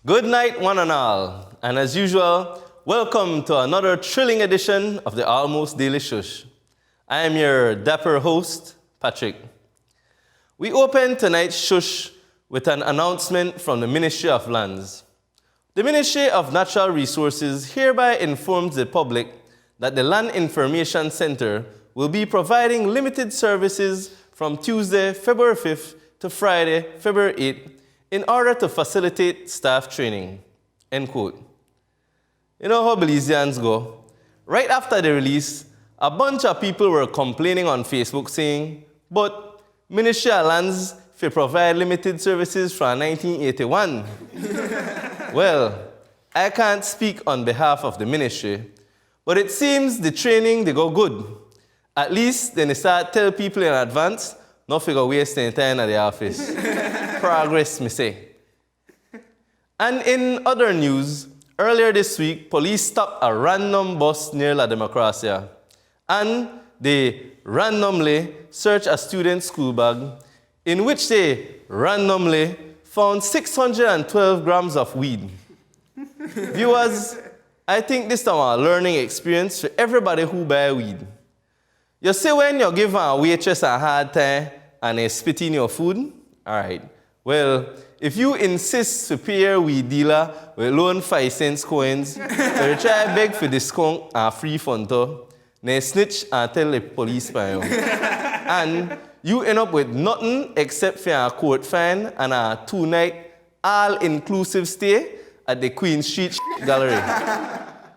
Good night, one and all. And as usual, welcome to another thrilling edition of the Almost Daily Shush. I am your dapper host, Patrick. We open tonight's Shush with an announcement from the Ministry of Lands. The Ministry of Natural Resources hereby informs the public that the Land Information Center will be providing limited services from Tuesday, February 5th to Friday, February 8th, in order to facilitate staff training, end quote. You know how Belizeans go? Right after the release, a bunch of people were complaining on Facebook saying, but Ministry of Lands will provide limited services from 1981. Well, I can't speak on behalf of the ministry, but it seems the training, they go good. At least then they start tell people in advance, not figure waste any time at the office. Progress, me say. And in other news, earlier this week, police stopped a random bus near La Democracia, and they randomly searched a student's school bag, in which they randomly found 612 grams of weed. Viewers, I think this is a learning experience for everybody who buy weed. You see when you give a waitress a hard time and they spit in your food? All right. Well, if you insist to pay your weed dealer with loan 5 cents coins, they try beg for discount and free funto, they snitch and tell the police by you. And you end up with nothing except for a court fine and a 2-night all-inclusive stay at the Queen Street Gallery.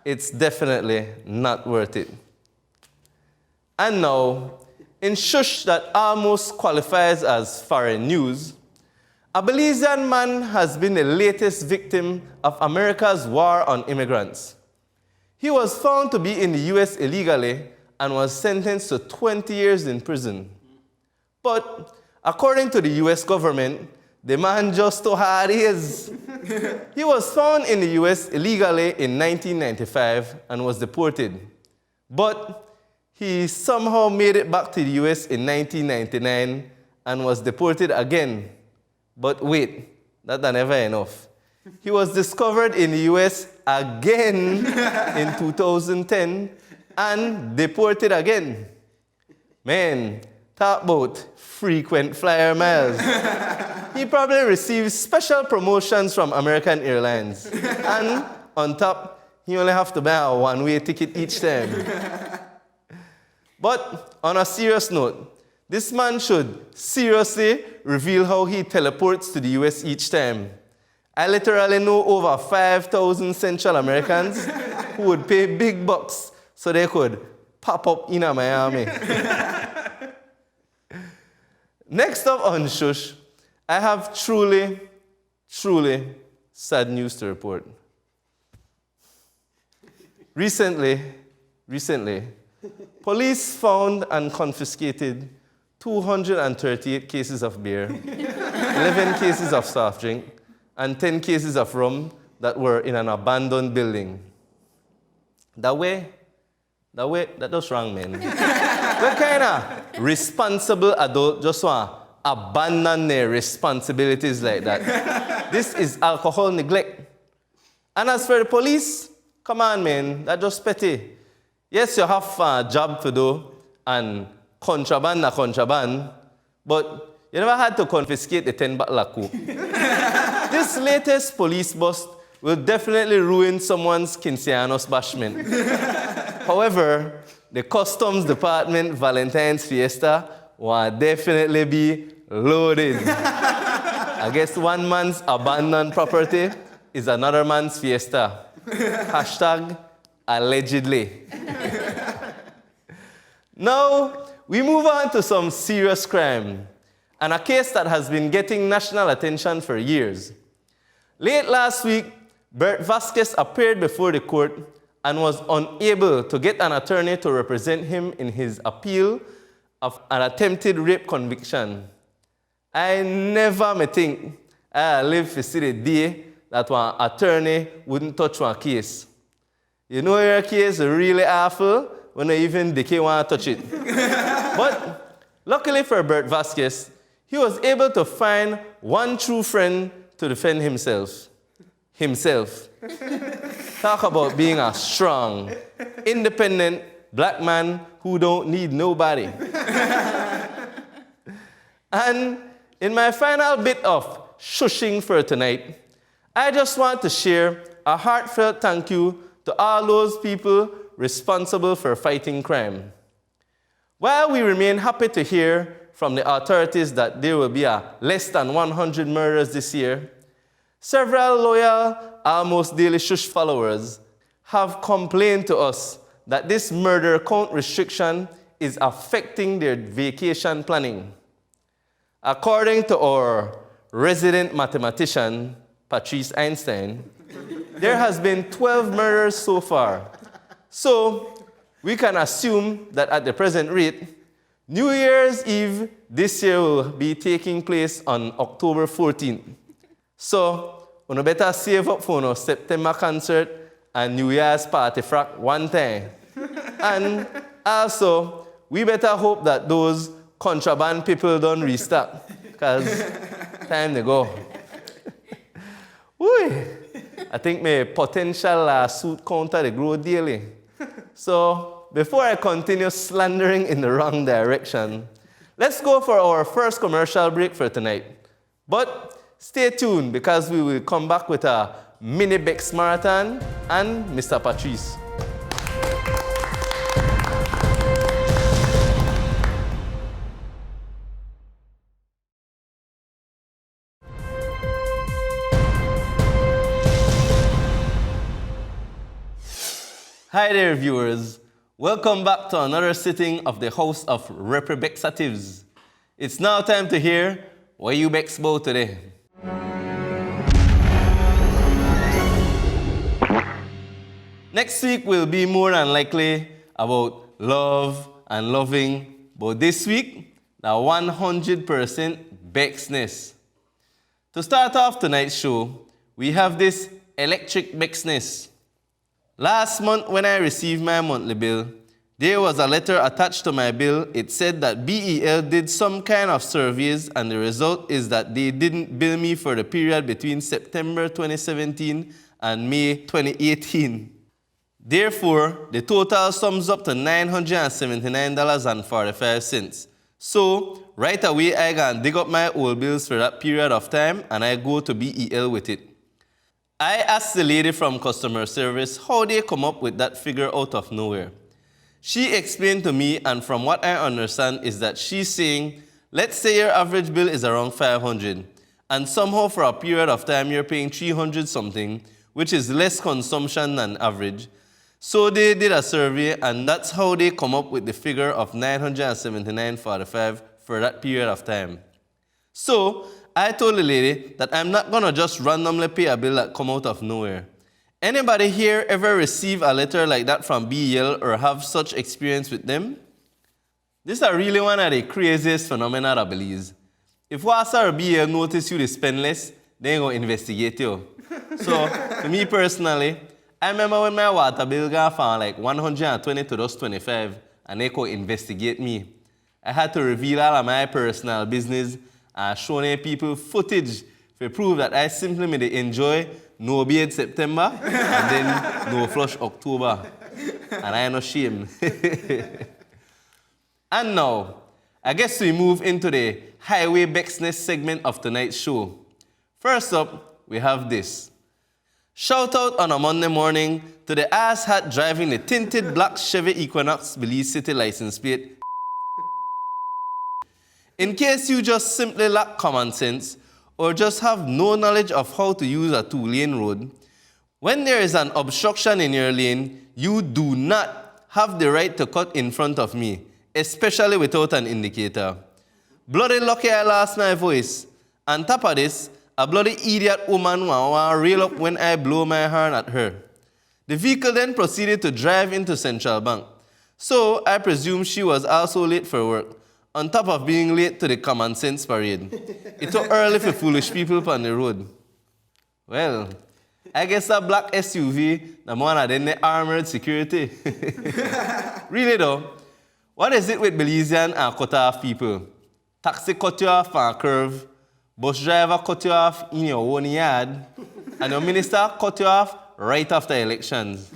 It's definitely not worth it. And now, in Shush that almost qualifies as foreign news, a Belizean man has been the latest victim of America's war on immigrants. He was found to be in the US illegally and was sentenced to 20 years in prison. But according to the US government, the man just too hard is. He was found in the US illegally in 1995 and was deported. But he somehow made it back to the US in 1999 and was deported again. But wait, that's never enough. He was discovered in the US again in 2010 and deported again. Man, talk about frequent flyer miles. He probably received special promotions from American Airlines. And on top, he only have to buy a one-way ticket each time. But on a serious note, this man should seriously reveal how he teleports to the US each time. I literally know over 5,000 Central Americans who would pay big bucks so they could pop up in Miami. Next up on Shush, I have truly sad news to report. Recently, police found and confiscated 238 cases of beer, 11 cases of soft drink, and 10 cases of rum that were in an abandoned building. That was wrong, man. What kind of responsible adult just want to abandon their responsibilities like that? This is alcohol neglect. And as for the police, come on, man, that's just petty. Yes, you have a job to do, and contraband, but you never had to confiscate the 10 bottle of Coke. This latest police bust will definitely ruin someone's quinceaños bashment. However, the Customs Department Valentine's Fiesta will definitely be loaded. I guess one man's abandoned property is another man's fiesta. Hashtag allegedly. Now, we move on to some serious crime, and a case that has been getting national attention for years. Late last week, Bert Vasquez appeared before the court and was unable to get an attorney to represent him in his appeal of an attempted rape conviction. I never may think I live to see the day that one attorney wouldn't touch one case. You know your case is really awful when even the kid want to touch it. But luckily for Bert Vasquez, he was able to find one true friend to defend himself. himself. Talk about being a strong, independent black man who don't need nobody. And in my final bit of shushing for tonight, I just want to share a heartfelt thank you to all those people responsible for fighting crime. While we remain happy to hear from the authorities that there will be less than 100 murders this year, several loyal Almost Daily Shush followers have complained to us that this murder count restriction is affecting their vacation planning. According to our resident mathematician, Patrice Einstein, there has been 12 murders so far. So we can assume that at the present rate, New Year's Eve this year will be taking place on October 14th. So, you better save up for our September concert and New Year's party frack one time. And also, we better hope that those contraband people don't restart, because time to go. I think my potential suit counter they grow daily. So, before I continue slandering in the wrong direction, let's go for our first commercial break for tonight. But stay tuned because we will come back with a mini Bex Marathon and Mr. Patrice. Hi there, viewers. Welcome back to another sitting of the House of Reprobexatives. It's now time to hear what you bex about today. Next week will be more than likely about love and loving, but this week, the 100% bexness. To start off tonight's show, we have this electric bexness. Last month, when I received my monthly bill, there was a letter attached to my bill. It said that BEL did some kind of surveys, and the result is that they didn't bill me for the period between September 2017 and May 2018. Therefore, the total sums up to $979.45. So, right away, I can dig up my old bills for that period of time, and I go to BEL with it. I asked the lady from customer service how they come up with that figure out of nowhere. She explained to me, and from what I understand is that she's saying, let's say your average bill is around $500, and somehow for a period of time you're paying $300 something, which is less consumption than average. So they did a survey, and that's how they come up with the figure of $979.45 for that period of time. So I told the lady that I'm not going to just randomly pay a bill that come out of nowhere. Anybody here ever receive a letter like that from BEL or have such experience with them? This is really one of the craziest phenomena, I believe. If Wasa or BEL notice you to spend less, they're going to investigate you. So, to me personally, I remember when my water bill got from like 120 to just 25, and they could investigate me. I had to reveal all of my personal business and showing people footage to prove that I simply made enjoy no beard September and then no flush October. And I ain't no shame. And now, I guess we move into the Highway Bexness segment of tonight's show. First up, we have this. Shout out on a Monday morning to the ass hat driving the tinted black Chevy Equinox Belize City license plate. In case you just simply lack common sense or just have no knowledge of how to use a two-lane road, when there is an obstruction in your lane, you do not have the right to cut in front of me, especially without an indicator. Bloody lucky I lost my voice. On top of this, a bloody idiot woman want to rail up when I blow my horn at her. The vehicle then proceeded to drive into Central Bank. So I presume she was also late for work, on top of being late to the common sense parade. It was early for foolish people on the road. Well, I guess that black SUV, the one that didn't armored security. Really though, what is it with Belizean and cut-off people? Taxi cut you off on a curve, bus driver cut you off in your own yard, and your minister cut you off right after elections.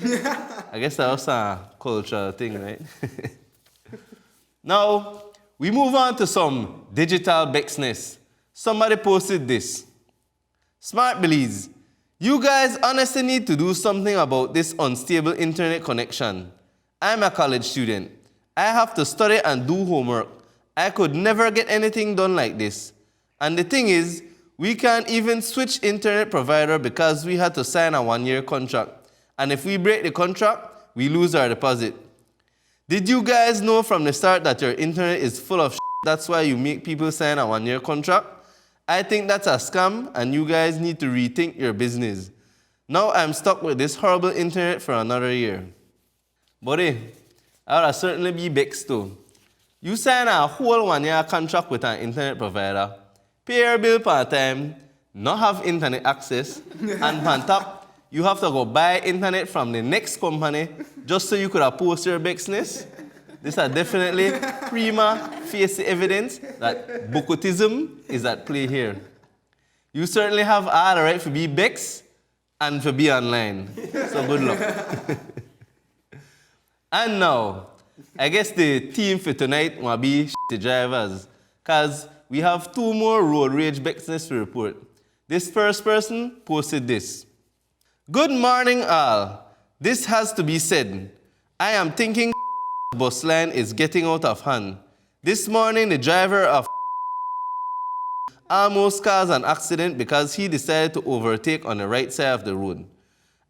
I guess that was a cultural thing, right? Now, we move on to some digital business. Somebody posted this. Smart Billies, you guys honestly need to do something about this unstable internet connection. I'm a college student. I have to study and do homework. I could never get anything done like this. And the thing is, we can't even switch internet provider because we had to sign a 1-year contract. And if we break the contract, we lose our deposit. Did you guys know from the start that your internet is full of shit? That's why you make people sign a 1-year contract? I think that's a scam and you guys need to rethink your business. Now I'm stuck with this horrible internet for another year. Buddy, I would certainly be vexed too. You sign a whole 1-year contract with an internet provider, pay your bill per time, not have internet access, and on top, you have to go buy internet from the next company just so you could post your business. These are definitely prima facie evidence that bokotism is at play here. You certainly have all the right to be Bex and to be online. So good luck. And now, I guess the theme for tonight will be the drivers, because we have 2 more road rage business to report. This first person posted this. Good morning all. This has to be said. I am thinking bus line is getting out of hand. This morning the driver of almost caused an accident because he decided to overtake on the right side of the road.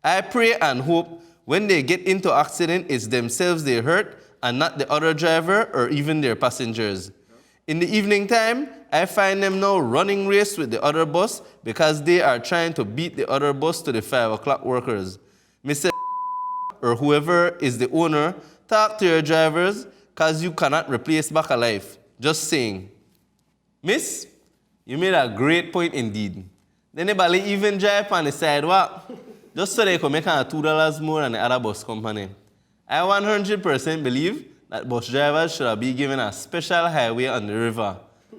I pray and hope when they get into accident it's themselves they hurt and not the other driver or even their passengers. In the evening time, I find them now running race with the other bus because they are trying to beat the other bus to the 5 o'clock workers. Mr. or whoever is the owner, talk to your drivers because you cannot replace back a life. Just saying. Miss, you made a great point indeed. Then anybody even drive on the sidewalk just so they could make $2 more than the other bus company. I 100% believe that bus drivers should be given a special highway on the river.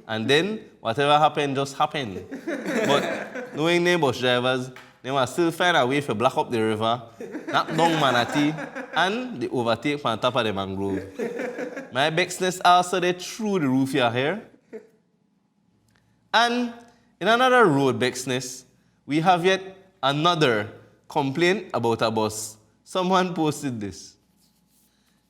And then, whatever happened, just happened. But knowing the bus drivers, they will still find a way to block up the river, knock down Manatee, and they overtake on top of the mangrove. My business also they through the roof here. And in another road business, we have yet another complaint about a bus. Someone posted this.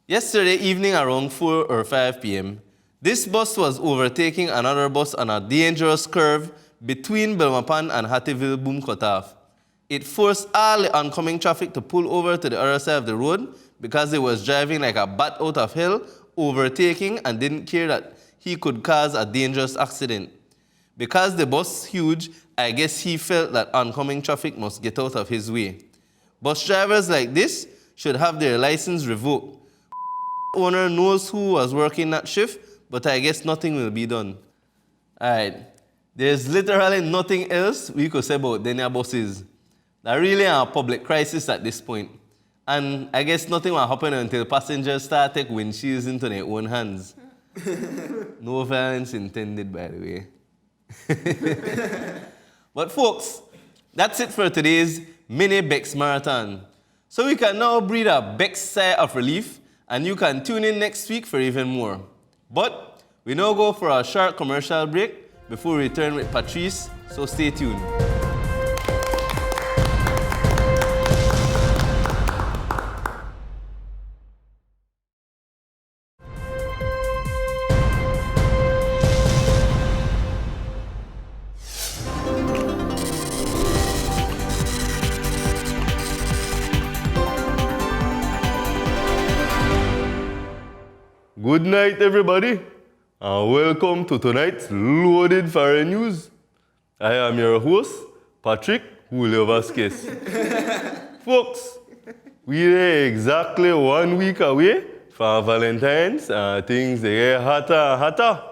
Yesterday evening around 4 or 5 p.m., this bus was overtaking another bus on a dangerous curve between Belmapan and Hattieville Boom Cutoff. It forced all the oncoming traffic to pull over to the other side of the road because it was driving like a bat out of hell, overtaking and didn't care that he could cause a dangerous accident. Because the bus is huge, I guess he felt that oncoming traffic must get out of his way. Bus drivers like this should have their license revoked. Owner knows who was working that shift, but I guess nothing will be done. Alright, there's literally nothing else we could say about Denia buses. They're really a public crisis at this point. And I guess nothing will happen until passengers start taking windshields into their own hands. No violence intended, by the way. But folks, that's it for today's mini Bex Marathon. So we can now breathe a Bex sigh of relief, and you can tune in next week for even more. But we now go for a short commercial break before we return with Patrice, so stay tuned. Good night, everybody, and welcome to tonight's Loaded Foreign News. I am your host, Patrick Julio Vasquez. Folks, we're exactly 1 week away from Valentine's, and things they get hotter and hotter.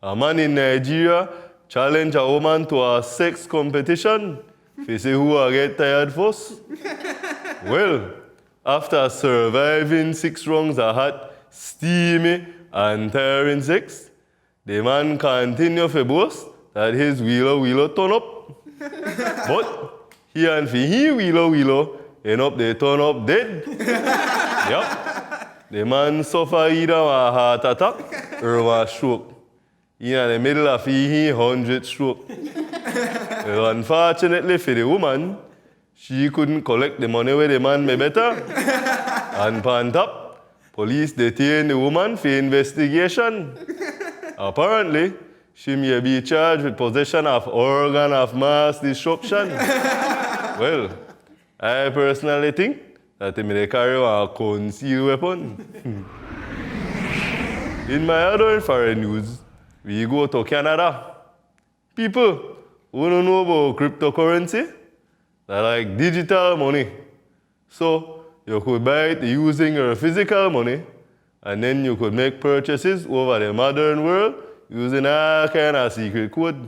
A man in Nigeria challenged a woman to a sex competition to see who will get tired first. Well, after surviving 6 rounds of hot, steamy and tiring sex, the man continued to boast that his wheeler turn up. But He and he wheelo, end up they turn up dead. Yup. The man suffer either a heart attack or a stroke. He in the middle of he 100 stroke. Well, unfortunately for the woman, she couldn't collect the money where the man made better. And on top, police detained the woman for investigation. Apparently, she may be charged with possession of organ of mass destruction. Well, I personally think that they may carry a concealed weapon. In my other foreign news, we go to Canada. People who don't know about cryptocurrency, they like digital money. So you could buy it using your physical money, and then you could make purchases over the modern world using all kind of secret code.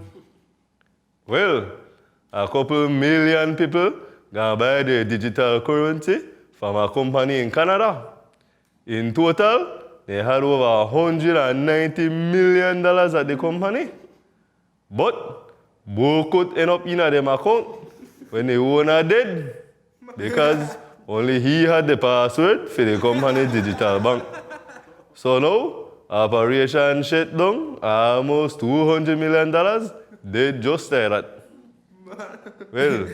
Well, a couple million people gonna buy the digital currency from a company in Canada. In total, they had over $190 million at the company. But both could end up in them account when the owner dead, because only he had the password for the company digital bank. So now, operation shut down, almost $200 million dead just like that. Well,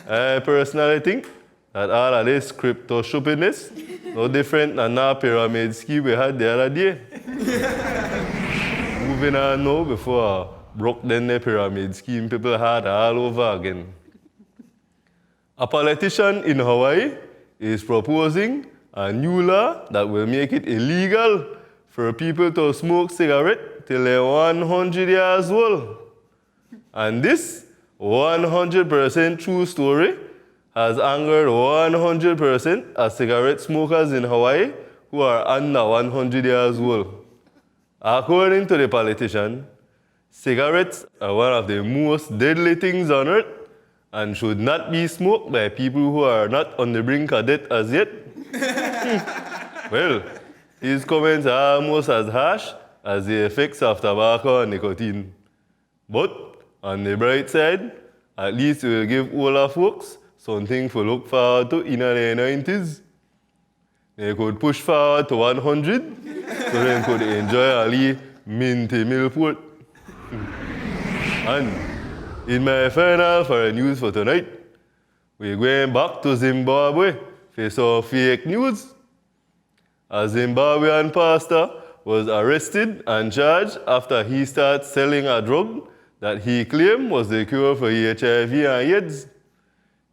I personally think that all of this crypto stupidness no different than that pyramid scheme we had the other day. Moving on now before I broke down the pyramid scheme people had all over again. A politician in Hawaii is proposing a new law that will make it illegal for people to smoke cigarette till they're 100 years old. And this 100% true story has angered 100% of cigarette smokers in Hawaii who are under 100 years old. According to the politician, cigarettes are one of the most deadly things on earth and should not be smoked by people who are not on the brink of death as yet. Well, his comments are almost as harsh as the effects of tobacco and nicotine. But on the bright side, at least it will give older folks something to look forward to in their 90s. They could push forward to 100 so they could enjoy a little minty Millport. And in my final foreign news for tonight, we're going back to Zimbabwe for some fake news. A Zimbabwean pastor was arrested and charged after he started selling a drug that he claimed was the cure for HIV and AIDS.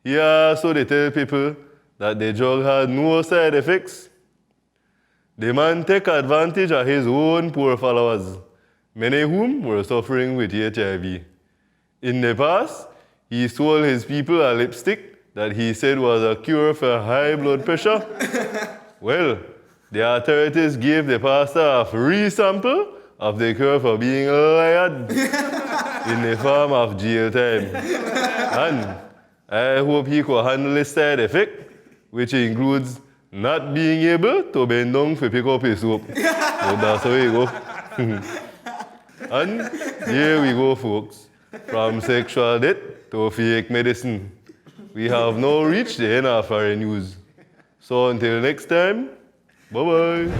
Here, so they tell people that the drug had no side effects. The man took advantage of his own poor followers, many of whom were suffering with HIV. In the past, he sold his people a lipstick that he said was a cure for high blood pressure. Well, the authorities gave the pastor a free sample of the cure for being lied in the form of jail time. And I hope he could handle the side effect, which includes not being able to bend down to pick up his soap. So that's how we go. And here we go, folks. From sexual death to fake medicine. We have now reached the end of our news. So until next time, bye-bye.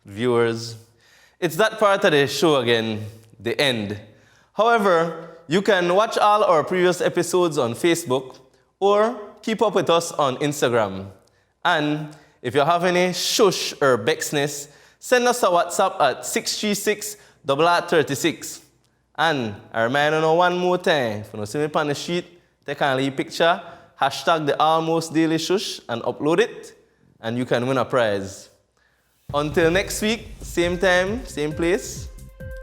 Viewers, it's that part of the show again, the end. However, you can watch all our previous episodes on Facebook or keep up with us on Instagram. And if you have any shush or Bexness, send us a WhatsApp at 636-36. And I remind you one more time, if you see me on the sheet, take a little picture, hashtag the Almost Daily Shush and upload it, and you can win a prize. Until next week, same time, same place,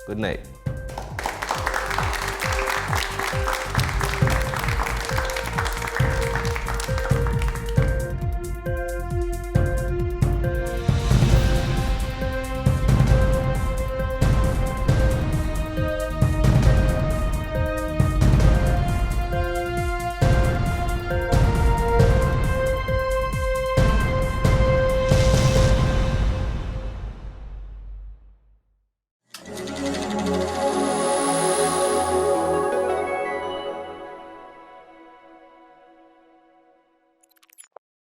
good night.